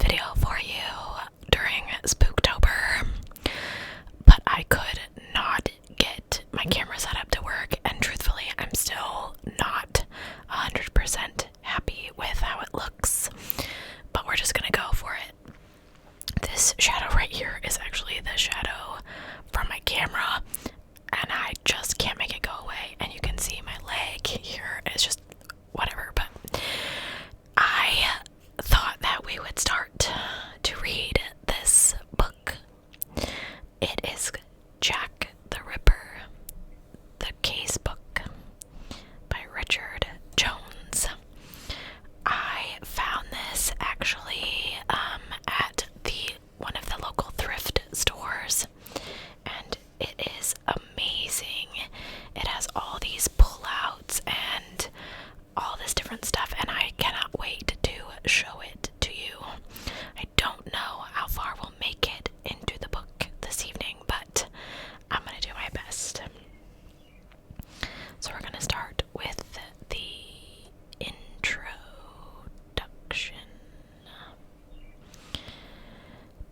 video for you during Spooktober, but I could not get my camera set up to work, and truthfully, I'm still not 100% happy with how it looks, but we're just gonna go for it. This shadow right here is actually the shadow from my camera, and I just can't make it go away, and you can see my leg here. It's just whatever, but I thought that we would start to read this book. It is Jack the Ripper, the case book by Richard Jones. I found this actually at one of the local thrift stores, and it is amazing. It has all these pullouts and all this different stuff, and I cannot wait to show it to you. I don't know how far we'll make it into the book this evening, but I'm gonna do my best. So we're gonna start with the introduction.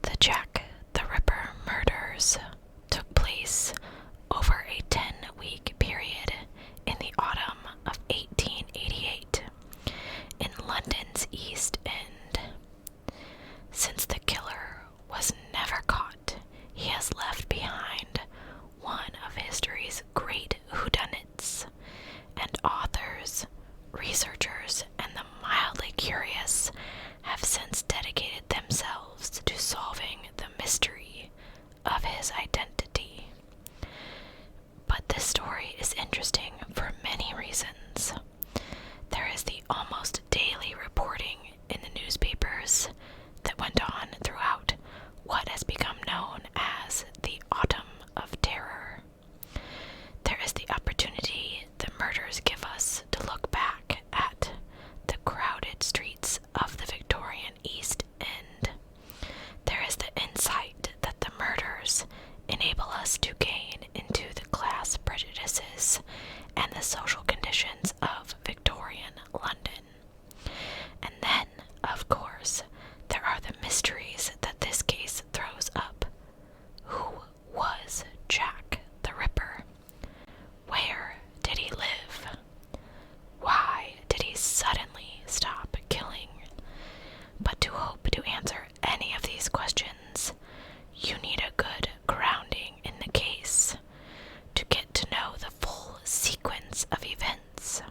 The Jack the Ripper murders took place over a 10-week period in the autumn of 1888 in London's East End. Since the killer was never caught, he has left behind one of history's great whodunits, and authors, researchers, and the mildly curious have since dedicated themselves to solving the mystery of his identity. But this story is interesting for many reasons. There is the almost daily reporting in the newspapers that went on throughout what has become known as the Autumn of Terror. There is the opportunity the murders give us to look back at the crowded streets of the Victorian East End. There is the insight that the murders enable us to gain into the class prejudices and the social conditions of Victorian London. And then, of course, there are the mysteries that this case throws up. Who was Jack the Ripper? Where did he live? Why did he suddenly stop killing? But to hope to answer any of these questions, you need a good grounding in the case to get to know the full sequence of events,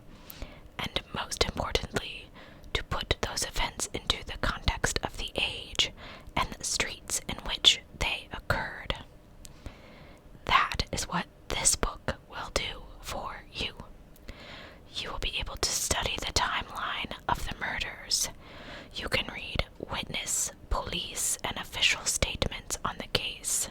and most importantly, to put those events into the context of the age and the streets in which they occurred. That is what this book will do for you. You will be able to study the timeline of the murders. You can read witness, police, and official statements on the case.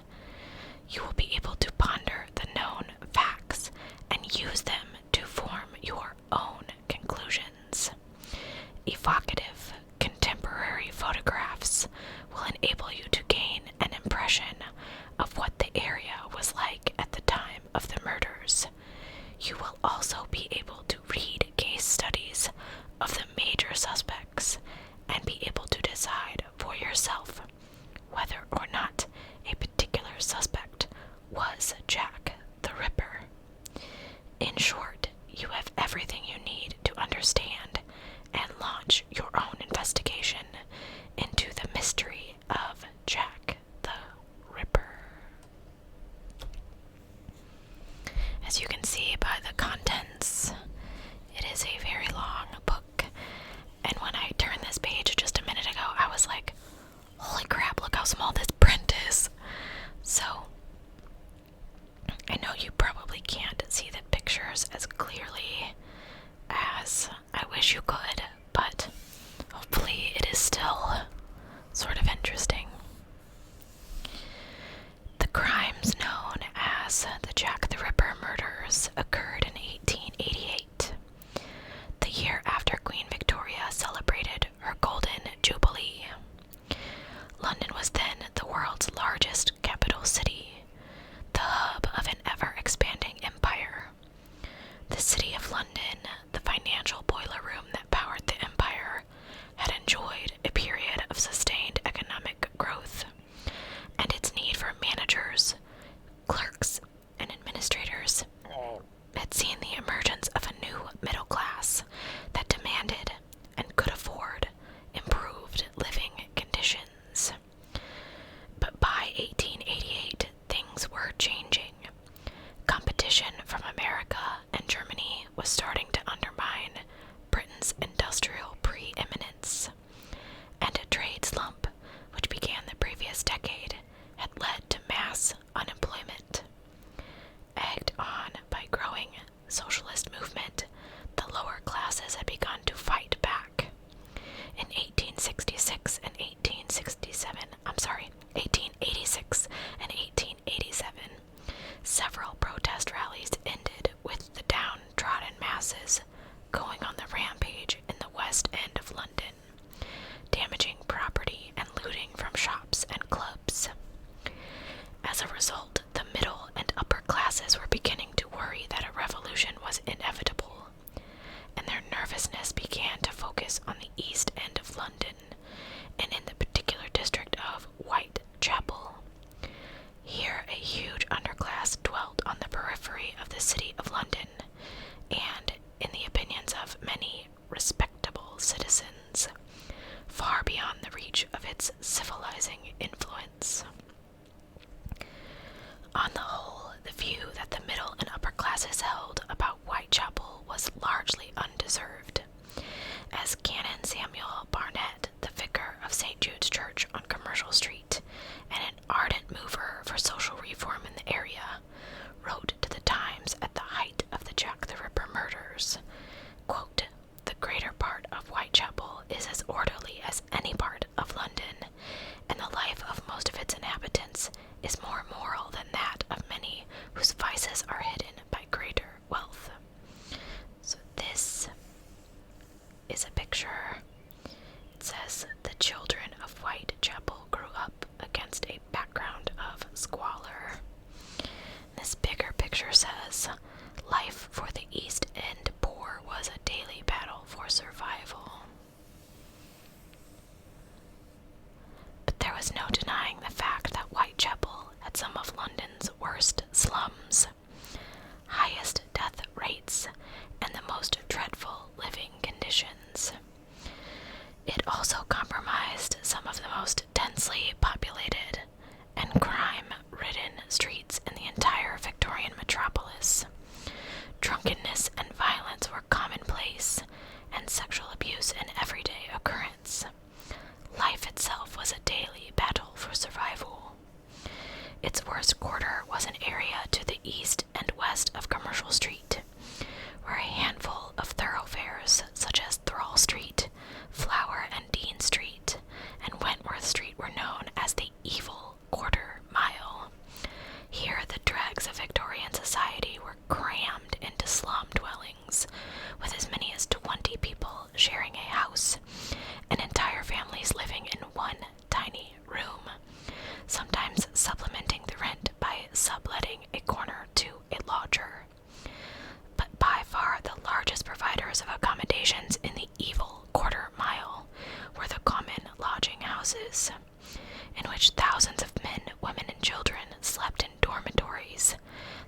You will be able to ponder the known facts and use them to form your own conclusions. Evocative, contemporary photographs will enable you to gain an impression of what the area was like at the time of the murders. You will also be able to read case studies of the major suspects and be able to decide for yourself whether or not a particular suspect was Jack the Ripper. In short, you have everything you need to understand and launch your own investigation into the mystery of Jack the Ripper. As you can see by the contents, it is a very long book, and when I turned this page just a minute ago, I was like, holy crap, look how small this print is. So, I know you probably can't see the pictures as clearly as I wish you could, but hopefully it is still sort of interesting. The crimes known as the Jack the Ripper murders occurred in 1888, the year after Queen Victoria celebrated her Golden Jubilee. London was then the world's largest capital city, the hub of an ever-expanding empire. The City of London, the financial boiler room that powered the empire, had enjoyed a reach of its civilizing influence. On the whole, the view that the middle and upper classes held about Whitechapel was largely undeserved, as Canon Samuel Barnett, the vicar of St. Jude's Church on Commercial Street, and an ardent mover for social reform in the area, wrote to the Times at the height of the Jack the Ripper murders, quote, "The greater part of Whitechapel is as orderly as any part of London, and the life of most of its inhabitants is more moral than that of many whose vices are hidden by greater wealth." So this is a picture. It says, "The children of Whitechapel grew up against a background of squalor." This bigger picture says, "Life for the East End poor was a daily battle for survival." But there was no denying the fact that Whitechapel had some of London's worst slums, highest death rates, and the most dreadful living conditions. It also comprised some of the most densely populated and crime-ridden streets in the entire Victorian metropolis. Drunkenness and violence were commonplace, and sexual abuse an everyday occurrence. Life itself was a daily battle for survival. Its worst quarter was an area to the east and west of Commercial Street, where a handful of thoroughfares such as Thrall Street, Flower and Dean Street, and Wentworth Street were known as the Evil Quarter Mile. Here the dregs of Victorian society were crammed into slum dwellings, with as many as 20 people sharing a house, and entire families living in one tiny room, sometimes supplementing the rent by subletting a corner to a lodger. But by far the largest providers of accommodations in the Evil Quarter Mile were the common lodging houses, in which thousands of men, women, and children slept in dormitories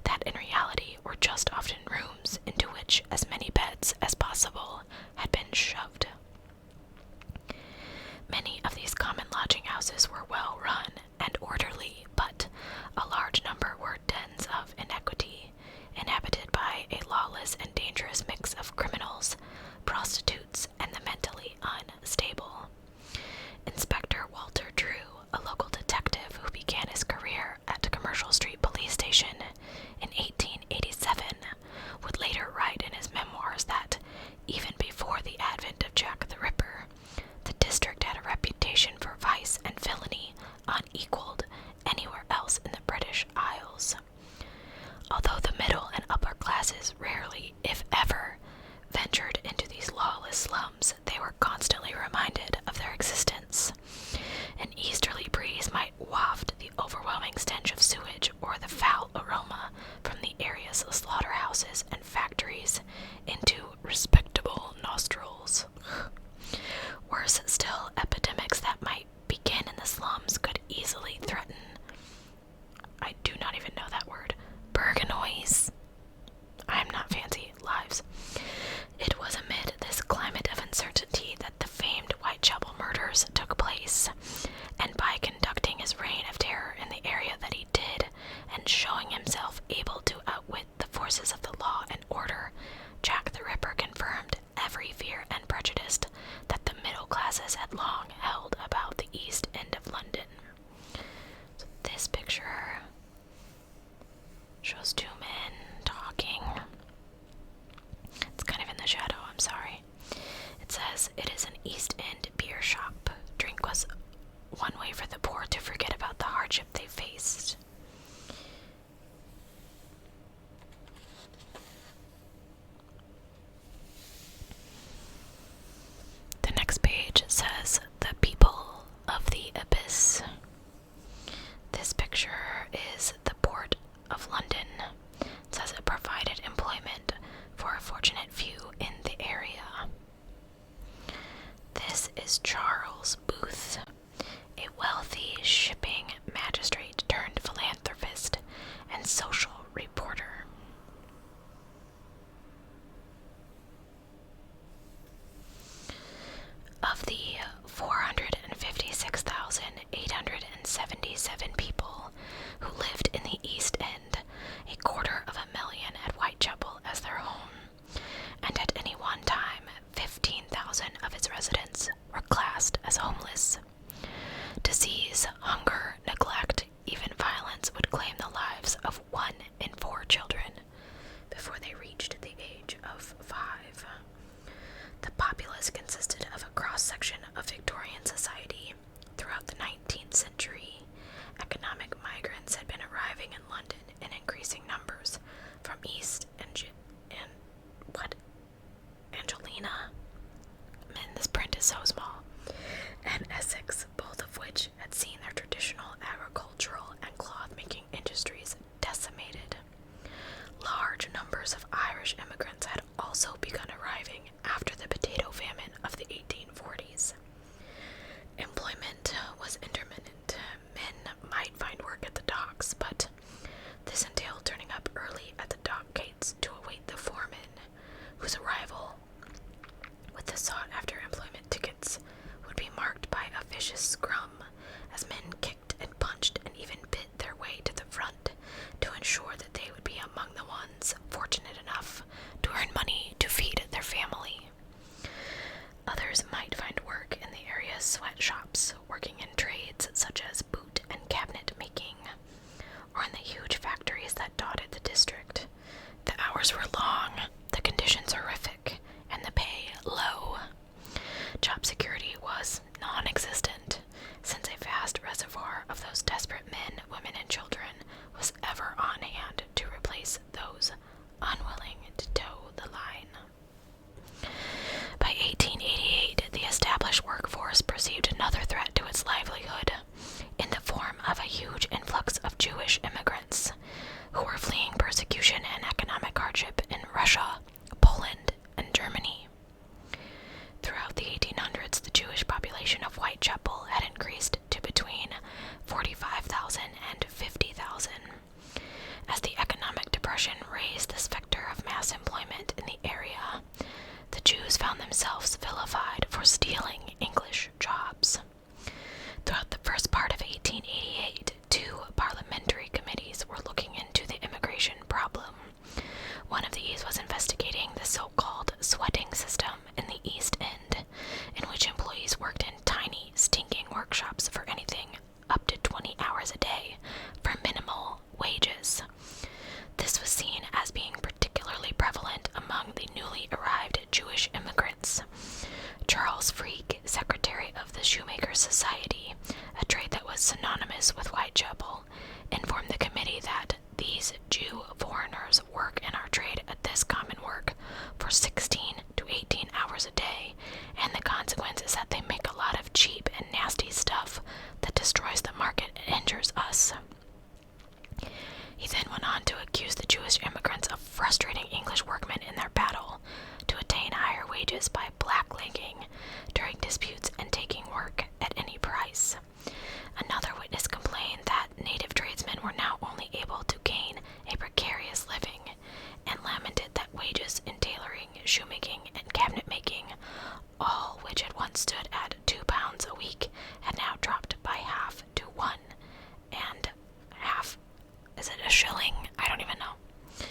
that in reality were just often rooms into which as many beds as possible had been shoved. Many of these common lodging houses were well run and orderly, but a large number were dens of iniquity, inhabited by a lawless and dangerous mix of criminals, prostitutes, and the mentally unstable. Inspector Walter Drew, a local detective who began his career at Commercial Street Police Station in 1887, would later write in his memoirs that, even before the advent of Jack the Ripper, the district had a reputation for vice and villainy unequaled anywhere else in the British Isles. Although the middle and upper classes rarely, if ever, ventured into these lawless slums, they were constantly reminded of their existence. An easterly breeze might waft the overwhelming stench of sewage or the foul aroma from the area's slaughterhouses and factories into respectable nostrils. Worse still, epidemics that might begin in the slums could easily threaten, I do not even know that word, Burgonois. I'm not fancy, lives. It was amid this climate of uncertainty that the famed Whitechapel murders took place, and by conducting his reign of terror in the area that he did, and showing himself able to outwit the forces of the law and order, Jack the Ripper confirmed every fear and prejudice that the middle classes had long held about the East End of London. So this picture shows two men talking. It's kind of in the shadow, I'm sorry. It says, "It is an East End beer shop. Drink was one way for the poor to forget about the hardship they faced." The next page says, "The people of the abyss." This picture is the port of London. It says it provided employment for a fortunate few in the area. This is Charles Booth, a wealthy shipping magistrate turned philanthropist and social reporter. Of the 450 Disease, hunger, neglect, even violence would claim the lives of 1 in 4 children before they reached the age of 5. The populace consisted of a cross-section of Victorian society. Throughout the 19th century, economic migrants had been arriving in London in increasing numbers from East Angelina. Man, this print is so small. And Essex, both of which had seen their traditional agricultural and cloth-making industries decimated. Large numbers of Irish immigrants had also begun arriving after the potato famine of the 1840s. Employment was intermittent. Men might find work at the docks, but this entailed turning up early at the dock gates to await the foreman, whose arrival with the sought-after employment tickets would be marked by a vicious scrum, as men kicked and punched and even bit their way to the front to ensure that they would be among the ones fortunate enough to earn money to feed their family. Others might find work in the area's sweatshops, working in trades such as boot and cabinet making, or in the huge factories that dotted the district. The hours were long, the conditions horrific, and the pay low. Job security was non-existent, since a vast reservoir of those desperate men, women, and children was ever on hand to replace those unwilling to toe the line. By 1888, the established workforce perceived another threat to its livelihood in the form of a huge influx of Jewish immigrants who were fleeing persecution and economic hardship in Russia, Poland, and Germany. Throughout the 1800s, the Jewish population of Whitechapel had increased to between 45,000 and 50,000. As the economic depression raised the specter of mass employment in the area, the Jews found themselves vilified for stealing English jobs. Throughout the first part of 1888, 2 parliamentary committees were looking into the immigration problem. One of these was investigating the so-called sweating system in the East End, in which employees worked in tiny, stinking workshops for anything up to 20 hours a day for minimal wages. This was seen as being particularly prevalent among the newly arrived Jewish immigrants. Charles Freak, secretary of the Shoemakers Society, a trade that was synonymous with Whitechapel, informed the committee that these Jew foreigners work in our trade at this common work for 16 to 18 hours a day, and the consequence is that they make a lot of cheap and nasty stuff that destroys the market and injures us. He then went on to accuse the Jewish immigrants of frustrating English workmen in their battle to attain higher wages by blacklegging during disputes and taking work at any price. Another witness complained that native tradesmen were now only able to gain a precarious living, and lamented that wages in tailoring, shoemaking, and cabinet making, all which had once stood at £2 a week, had now dropped by half to 1 and half. Is it a shilling? I don't even know.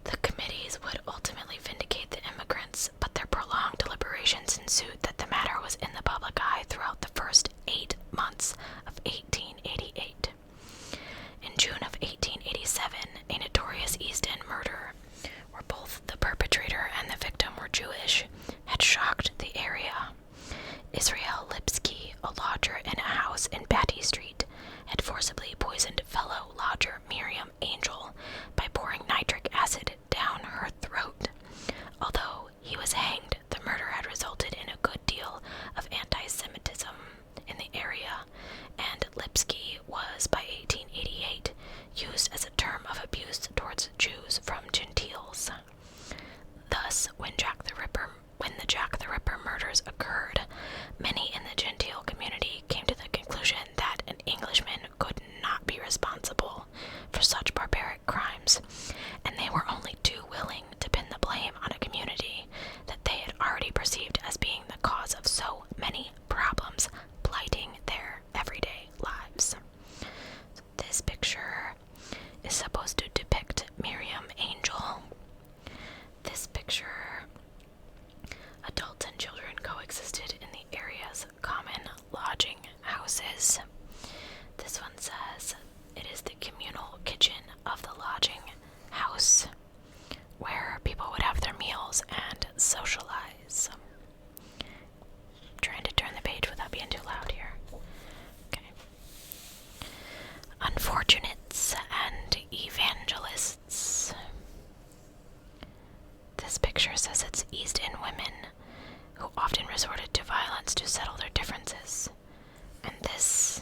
The committees would ultimately vindicate the immigrants, but their prolonged deliberations ensued that the matter was in the public eye throughout the first 8 months of 1888. In June of 1887, a notorious East End murder, where both the perpetrator and the victim were Jewish, had shocked the area. Israel Lipsky, a lodger in a house in Batty Street, had forcibly poisoned fellow lodger Miriam Angel by pouring nitric acid down her throat. Although he was hanged, the murder had resulted in a good deal of anti-Semitism in the area, and Lipsky was, by 1888, used as a term of abuse towards Jews from Gentiles. Thus, when the Jack the Ripper murders occurred, many in the Gentile community came to the conclusion that an Englishman could not be responsible for such barbaric crimes, and they were only too willing to pin the blame on a community that they had being too loud here. Okay. Unfortunates and evangelists. This picture says it's East End women who often resorted to violence to settle their differences. And this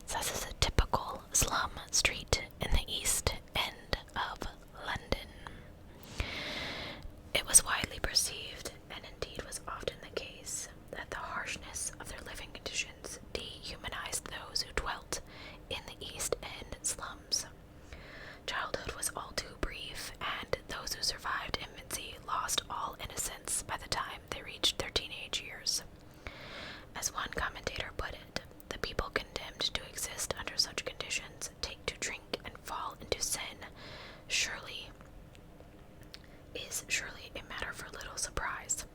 says it's a typical slum street in the East End of London. It was widely perceived, and indeed was often the case, that the harshness of their living conditions dehumanized those who dwelt in the East End slums. Childhood was all too brief, and those who survived infancy lost all innocence by the time they reached their teenage years. As one commentator put it, the people condemned to exist under such conditions take to drink and fall into sin surely a matter for little surprise.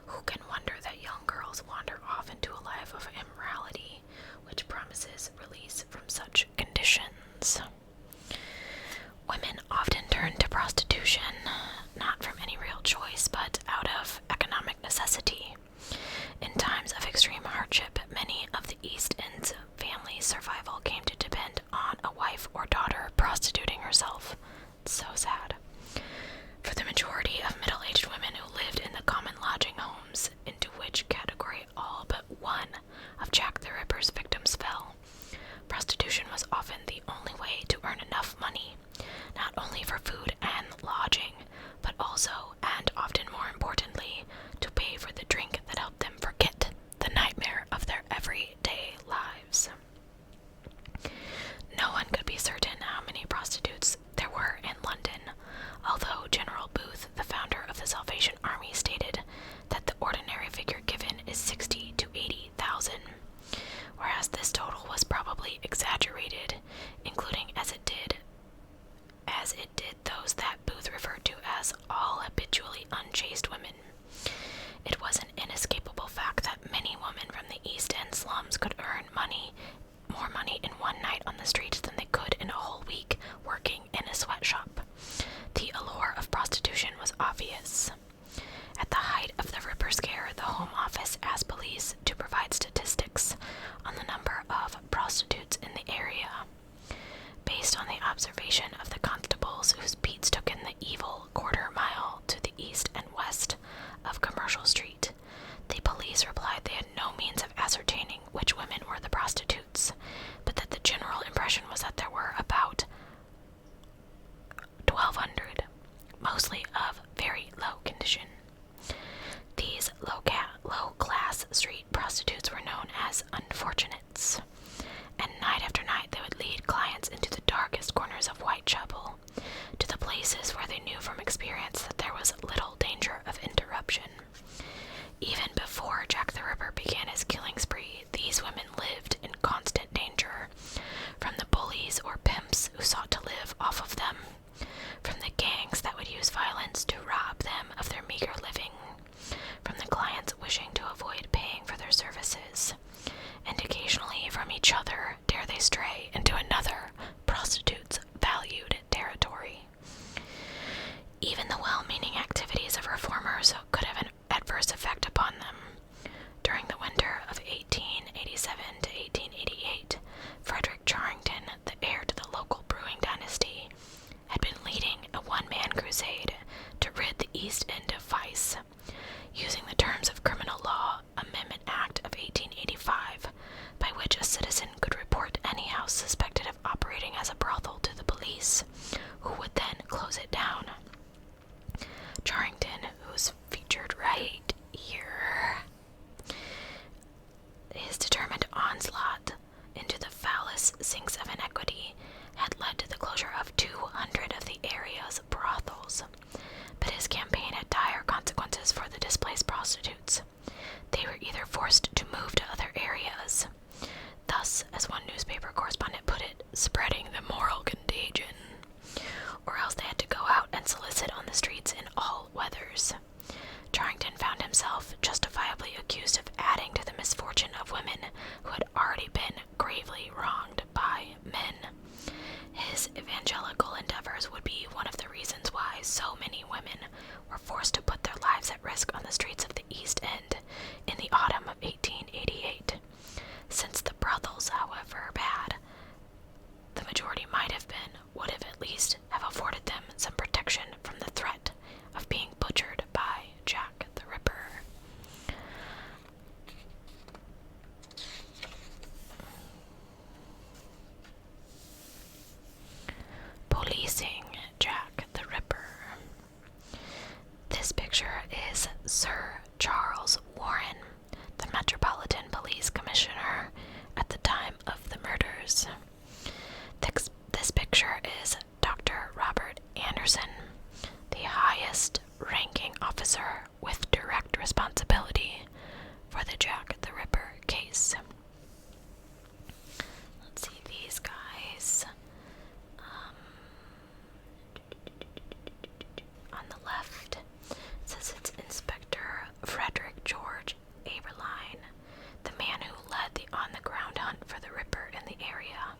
Who can wonder that young girls wander off into a life of immorality, which promises release from such conditions? Women often turn to prostitution, not from any real choice, but out of economic necessity. In times of extreme hardship, many of the East End's families' survival came to depend on a wife or daughter prostituting herself. It's so sad. For the majority of middle-aged women who lived in the common lodging homes, into which category all but one of Jack the Ripper's victims fell, prostitution was often the only way to earn enough money, not only for food and lodging, but also, and often more importantly, to pay for the drink that helped them forget the nightmare of their everyday lives. No one could be certain how many prostitutes there were in London, although General Booth, the founder of the Salvation Army, stated that the ordinary figure given is 60 to 80,000, whereas this total was probably exaggerated, including as it did those that Booth referred to as all habitually unchaste women. It was an inescapable fact that many women from the East End slums could earn more money in one night on the streets than they could in a whole week working in a sweatshop. The allure of prostitution was obvious. At the height of the Ripper Scare, the Home Office asked police to provide statistics on the number of prostitutes in the area. Based on the observation of the constables whose beats took in the evil quarter-mile to the east and west of Commercial Street, the police replied they had no means of ascertaining which women were the prostitutes, but that the general impression was that there were about 1,200, mostly of very low condition. These low-class street prostitutes were known as unfortunates, and night after night they would lead clients into the darkest corners of Whitechapel, to the places where they knew from experience that there was little danger of interruption. Even before Jack the Ripper began his killing spree, these women lived in constant danger, from the bullies or pimps who sought to live off of them, from the gangs that would use violence to rob them of their meager living, from the clients wishing to avoid paying for their services, and occasionally from each other dare they stray into another prostitute's valued territory. Even the well-meaning activities of reformers could have an adverse effect upon them. During the winter of 1887 to 1888, Frederick Charrington, the heir to the local brewing dynasty, had been leading a one-man crusade to rid the East End of vice, using the terms of Criminal Law Amendment Act of 1885, by which a citizen could report any house suspected of operating as a brothel to the police, who would then close it down. Charrington, who's featured right here, his determined onslaught into the foulest sinks of inequity had led to the closure of 200 of the area's brothels, but his campaign had dire consequences for the displaced prostitutes. They were either forced to move to other areas, thus, as one newspaper correspondent put it, spreading the moral contagion, or else they had to go out and solicit on the streets in all weathers. Charrington found himself justifiably accused of adding to the misfortune of women who had already been gravely wronged by men. His evangelical endeavors would be one of the reasons why so many women were forced to put their lives at risk on the streets of the East End in the autumn of 1888, led the on-the-ground hunt for the Ripper in the area.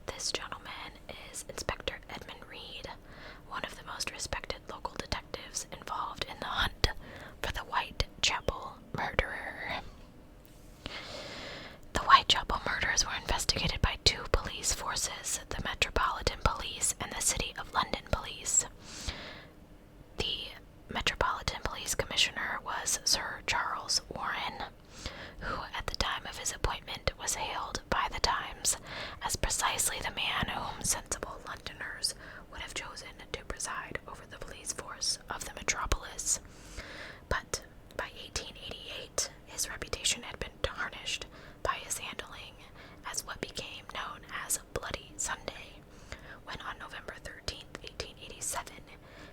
This gentleman is Inspector Edmund Reed, one of the most respected local detectives involved in the hunt for the Whitechapel murderer. The Whitechapel murders were investigated by two police forces, the Metropolitan Police and the City of London Police. The Metropolitan Police Commissioner was Sir Charles Warren, who at the time of his appointment was hailed by the Times as precisely the man whom sensible Londoners would have chosen to preside over the police force of the metropolis. But by 1888, his reputation had been tarnished by his handling as what became known as Bloody Sunday, when on November 13th, 1887,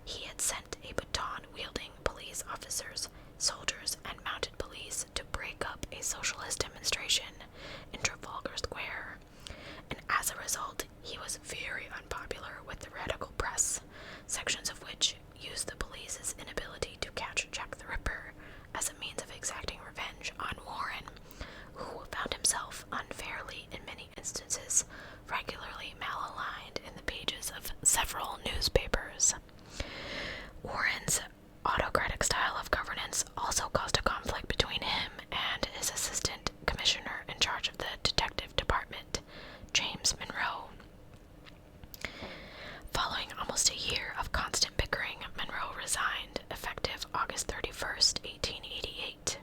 he had sent a baton-wielding police officers, soldiers, and mounted police to break up a socialist demonstration in Trafalgar Square, and as a result, he was very unpopular with the radical press, sections of which used the police's inability to catch Jack the Ripper as a means of exacting revenge on Warren, who found himself unfairly, in many instances, regularly malaligned in the pages of several newspapers. Warren's autocratic style of governance also caused a conflict between him and his assistant commissioner in charge of the detective department, James Monroe. Following almost a year of constant bickering, Monroe resigned, effective August 31st, 1888.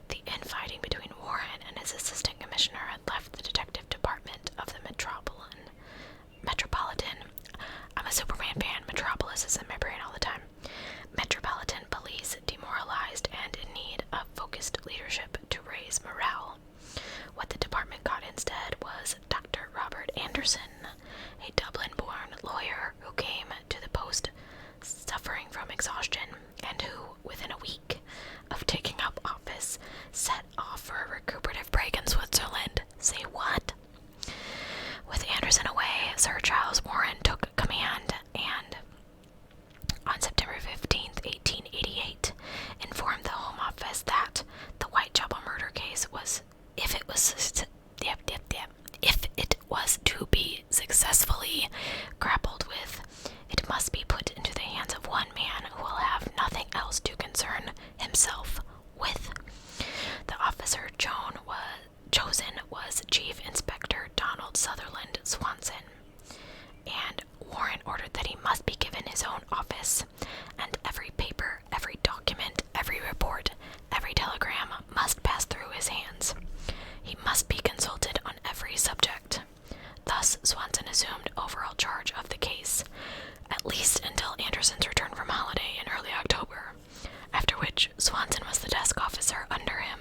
The infighting between Warren and his assistant commissioner had left the detective department of the Metropolitan. I'm a Superman fan. Metropolis is in my brain all the time. Metropolitan Police demoralized and in need of focused leadership to raise morale. What the department got instead was Dr. Robert Anderson, a Dublin-born lawyer who came to the post suffering from exhaustion and who, within a week of taking up office, set off for a recuperative break in Switzerland. Say what? With Anderson away, Sir Charles Warren took command and, on September 15th, 1888, informed the Home Office that the Whitechapel murder case was, if it was to be successfully grappled with, it must be put into the hands of one man who will have nothing else to concern himself with. The officer chosen was Chief Inspector Donald Sutherland Swanson, and Warren ordered that he must be given his own office, and every paper, every document, every report, every telegram must pass through his hands. He must be consulted on every subject. Thus, Swanson assumed overall charge of the case, at least until Anderson's return from holiday in early October, after which Swanson was the desk officer under him,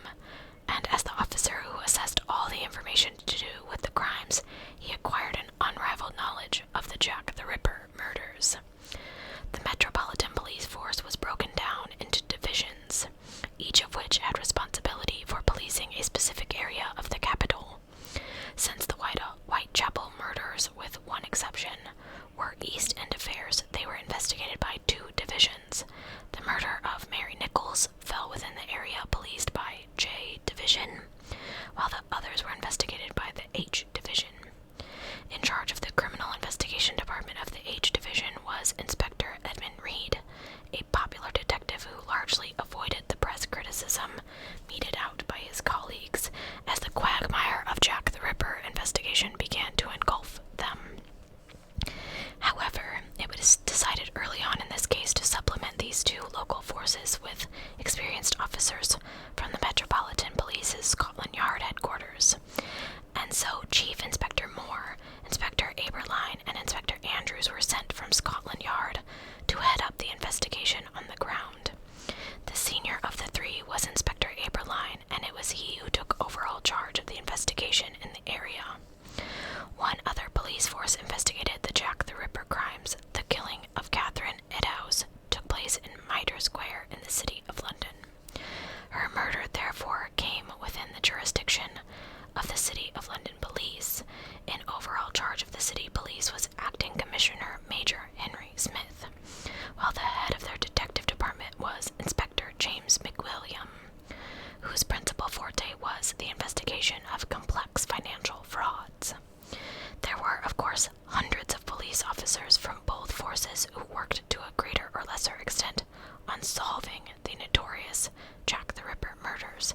and as the officer who assessed all the information to do with the crimes, he acquired an unrivaled knowledge of the Jack the Ripper murders. The Metropolitan Police Force was broken down into divisions, each of which had responsibility for policing a specific area of the capital. Since the Whitechapel murders, with one exception, were East End affairs, they were investigated by two divisions. The murder of Mary Nichols fell within the area policed by J Division, while the others were investigated by the H Division. In charge of the Criminal Investigation Department of the H Division was Inspector Edmund Reed, a popular detective who largely avoided the press criticism meted out by his colleagues as the quagmire of Jack the Ripper investigation began to engulf them. However, it was decided early on in this case to supplement these two local forces with experienced officers from the Metropolitan Police's Scotland Yard headquarters, and so Chief Inspector Moore, Inspector Aberline, and Inspector Andrews were sent from Scotland Yard to head up the investigation on the ground. The senior of the three was Inspector Aberline, and it was he who took overall charge of the investigation in the area. One other police force investigated the Jack the Ripper crimes. The killing of Catherine Eddowes took place in Mitre Square in the City of London. Her murder, therefore, came within the jurisdiction of the City of London Police. In overall charge of the City Police was Acting Commissioner Major Henry Smith, while the head of their detective department was Inspector James McWilliam, whose principal forte was was the investigation of complex financial frauds. There were, of course, hundreds of police officers from both forces who worked to a greater or lesser extent on solving the notorious Jack the Ripper murders,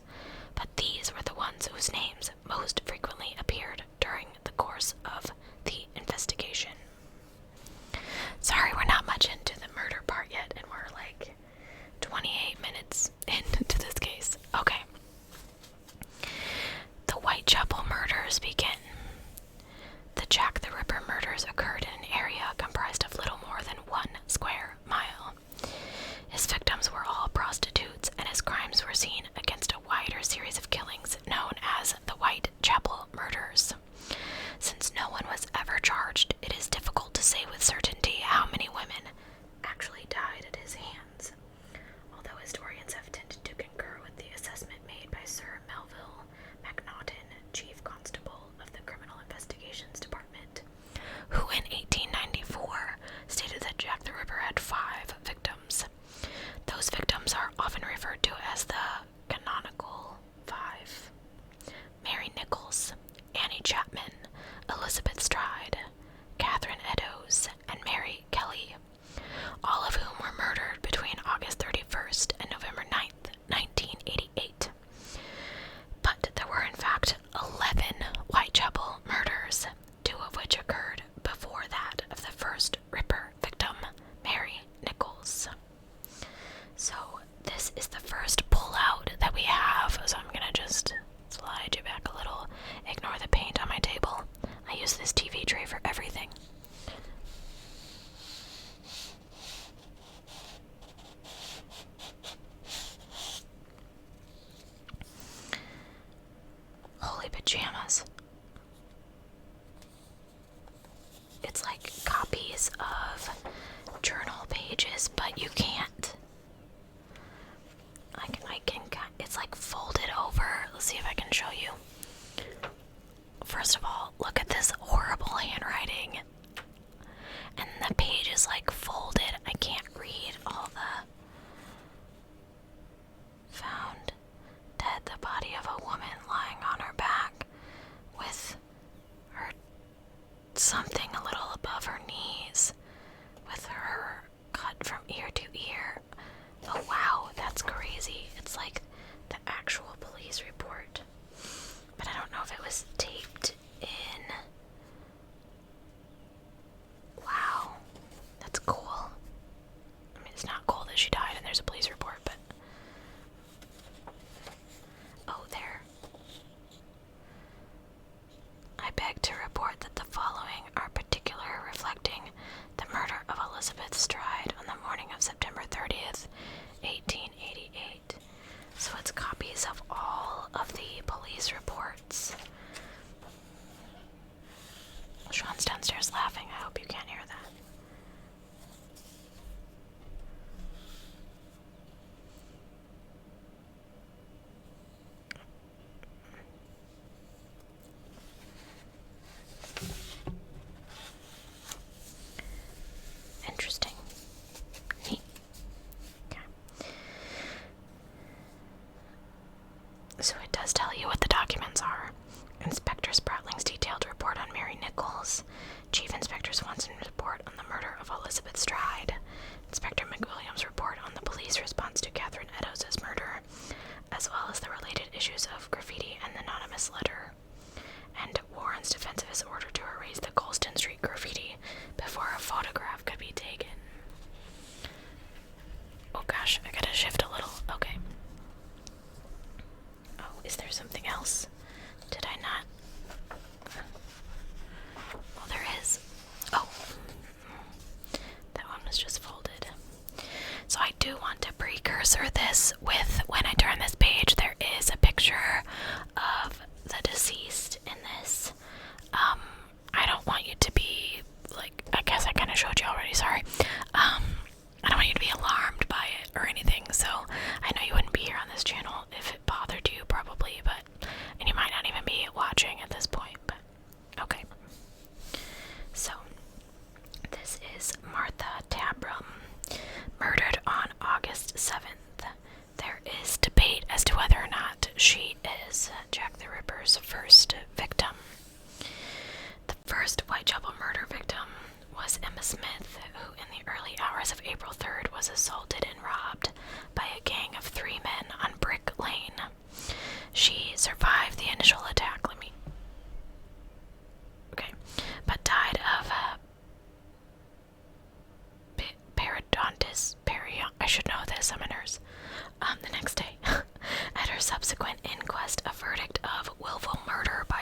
but these were the ones whose names most frequently appeared during the course of the investigation. Sorry, we're not much into the murder part yet, and we're like 28 minutes into this case. Okay. The Whitechapel murders begin. The Jack the Ripper murders occurred in an area comprised of little more than 1 square mile. His victims were all prostitutes, and his crimes were seen against a wider series of killings known as the Whitechapel murders. Since no one was ever charged, it is difficult to say with certainty how many women actually died at his hands, although historians have tended to concur with the assessment made by Sir Melville Macnaghten, Chief Constable of the Criminal Investigations Department, who in 1894 stated that Jack the Ripper had 5 victims. Those victims are often referred to as the canonical 5. Mary Nichols, Annie Chapman, Elizabeth Stride, Catherine Eddowes, and Mary Kelly, all of whom were murdered between August 31st and November 9th, 1988. But there were in fact 11 Whitechapel murders, 2 of which occurred before that of the first Ripper victim, Mary Nichols. So this is the first pullout that we have, so I'm gonna just slide you back a little. Ignore the paint on my table. I use this TV tray for everything. Holy pajamas. It's like copies of journal pages, but you can't. It's like folded over. Let's see if I can show you. First of all, look at this horrible handwriting. And the page is like folded. I can't read all the... Found dead, the body of a woman lying on her back with her something a little above her knees, with her cut from ear to ear. Oh wow, that's crazy. It's like the actual police report. But I don't know if it was taped in. Wow, that's cool. I mean, it's not cool that she died and there's a police report, but... Oh, there. I beg to report that the following are particular reflecting the murder of Elizabeth Stride on the morning of September 30th, 1888. So it's copies of all of the police reports. Sean's downstairs laughing. I hope you can't hear that. Interesting. Neat. Okay. So it does tell you what the documents are. Inspector Spratling's detailed report on Mary Nichols, Chief Inspector Swanson's report on the murder of Elizabeth Stride, Inspector McWilliams' report on the police response to Catherine Eddowes' murder, as well as the related issues of Graffiti and the Anonymous Letter, and Warren's defense of his order to erase the Colston Street graffiti before a photograph could be taken. Oh gosh, I gotta shift a little. Okay. Oh, is there something else? Did I not? Well, there is. Oh. That one was just folded. So I do want to precursor this with, when I turn this page, there is a picture of the deceased in this. I don't want you to be, like, I guess I kind of showed you already, sorry. I don't want you to be alarmed by it or anything, so I know you wouldn't be here on this channel if it bothered you, probably, but, and you might not even be watching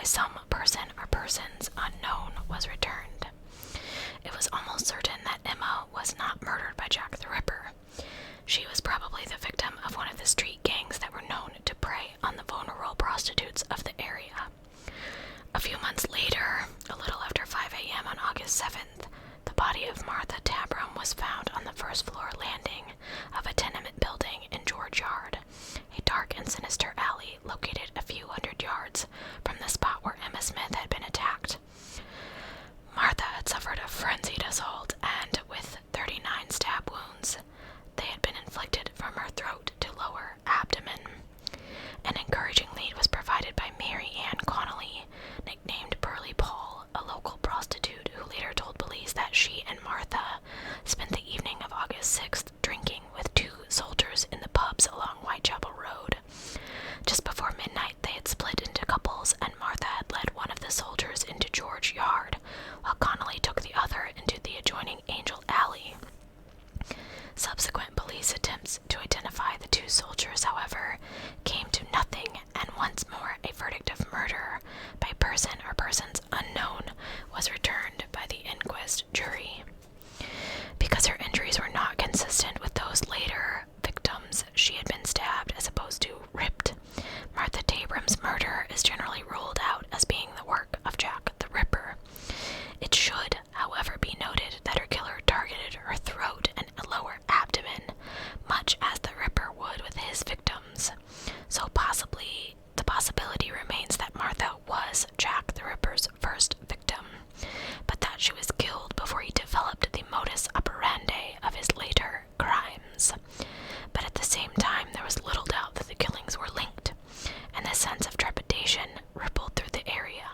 by some person or persons unknown was returned. It was almost certain that Emma was not murdered by Jack the Ripper. She was probably the victim of one of the street gangs that were known to prey on the vulnerable prostitutes of the area. A few months later, a little after 5 a.m. on August 7th, the body of Martha Tabram was found on the first floor landing of a tenement building in George Yard, a dark and sinister alley located a few hundred yards from the spot where Emma Smith had been attacked. Martha had suffered a frenzied assault, and with 39 stab wounds, they had been inflicted from her throat to lower abdomen. An encouraging lead was provided by Mary Ann Connolly, nicknamed Pearly Paul, a local prostitute who later told police that she and Martha spent the evening of August 6th drinking with two soldiers in the pubs along Whitechapel Road. Just before midnight, they had split into couples, and Martha had led one of the soldiers into George Yard, while Connolly took the other into the adjoining Angel Alley. Subsequent police attempts to identify the two soldiers, however, came to nothing, and once more a verdict of murder by person or persons unknown was returned by the inquest jury. Because her injuries were not consistent with those later victims, she had been stabbed as opposed to ripped. Martha Tabram's murder is generally ruled out as being the work of Jack the Ripper. It should, however, be noted that her killer targeted her throat and lower abdomen, much as the Ripper would with his victims. So possibly, the possibility remains that Martha was Jack the Ripper's first victim, but that she was killed before he developed the modus operandi of his later crimes. But at the same time, there was little doubt that the killings were linked, and the sense of trepidation rippled through the area.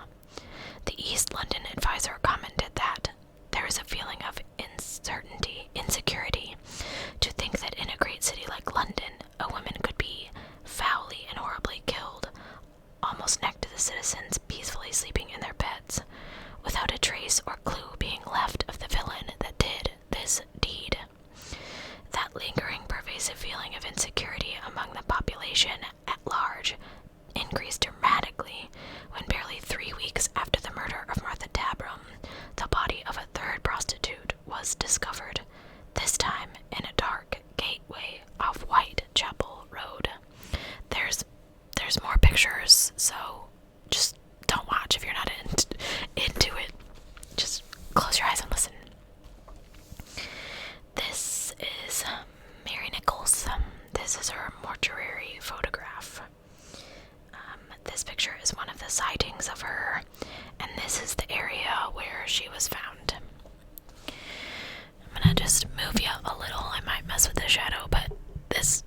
The East London Advisor commented that there is a feeling of insecurity, to think that in a great city like London, a woman could be foully and horribly killed, almost next to the citizens peacefully sleeping in their beds, without a trace or clue being left of the villain that did this deed. That lingering, pervasive feeling of insecurity among the population at large increased dramatically when barely 3 weeks after the murder of Martha Tabram, the body of a third prostitute was discovered, this time in a dark gateway off Whitechapel Road. There's more pictures, so just don't watch if you're not into it. Just close your eyes and listen. This is Mary Nichols. This is her mortuary photograph. This picture is one of the sightings of her, and this is the area where she was found. I'm gonna just move you a little. I might mess with the shadow, but this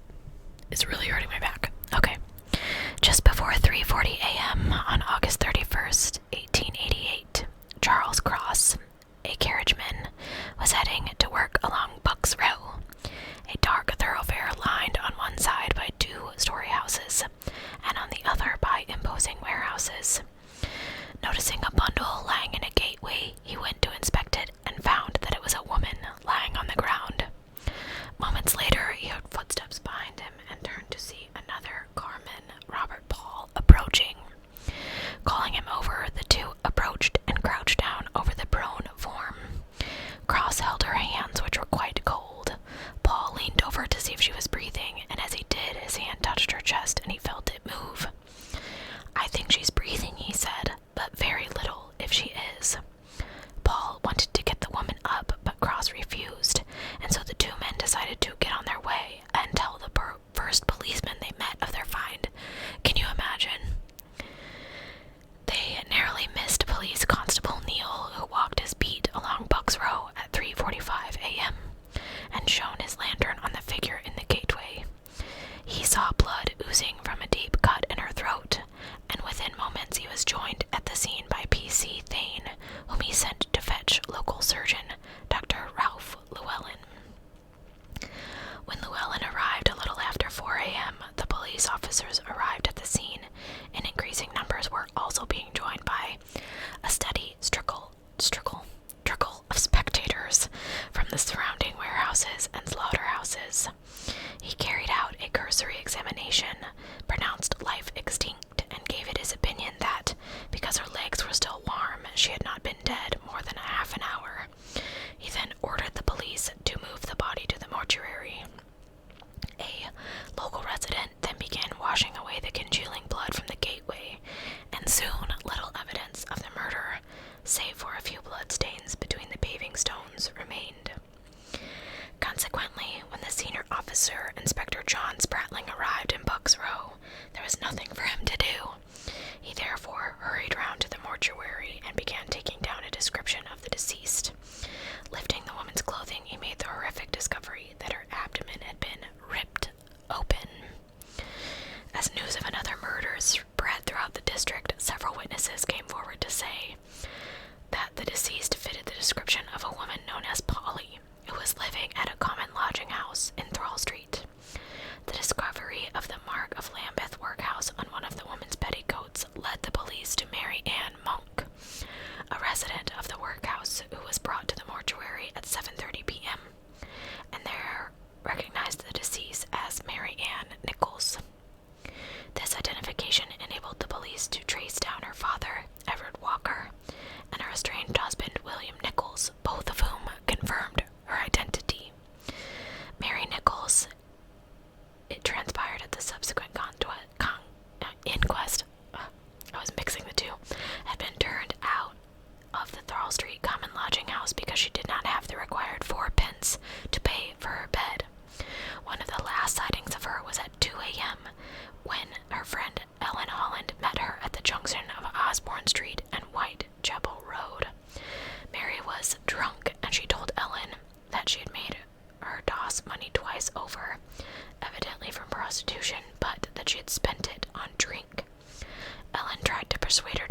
is really hurting my back. Okay. Just before 3:40 a.m. on August 31st, 1888, Charles Cross, a carriageman, was heading to work along Bucks Row, a dark thoroughfare lined on one side by two-story houses and on the other by imposing warehouses. Noticing a bundle lying in a gateway, he went to inspect it and found that it was a woman lying on the ground. Moments later, he heard footsteps behind him and turned to see another carman, Robert Paul, approaching. Calling him over, the two approached and crouched down over the prone form. Cross held her hands, which were quite cold. Paul leaned over to see if she was breathing, and as he did, his hand touched her chest and he felt it move. "I think she's breathing," he said, "but very little if she is." Paul wanted to get the woman up, but Cross refused, and so the two men decided to get on their way and tell the first policeman they met of their find. Can you imagine? They narrowly missed Police Constable Neal, who walked his beat along Bucks Row at 3:45 a.m. and shone his lantern on the figure in the gateway. He saw blood oozing from a deep cut in her throat, and within moments he was joined at the scene by P.C. Thane, whom he sent to fetch local surgeon, Dr. Ralph Llewellyn. When Llewellyn arrived a little after 4 a.m., the police officers arrived at the scene. In increasing numbers were also being joined by a steady trickle of spectators from the surrounding warehouses and slaughterhouses. He carried out a cursory examination, pronounced life extinct, and gave it his opinion that, because Front Street and Whitechapel Road. Mary was drunk and she told Ellen that she had made her DOS money twice over, evidently from prostitution, but that she had spent it on drink. Ellen tried to persuade her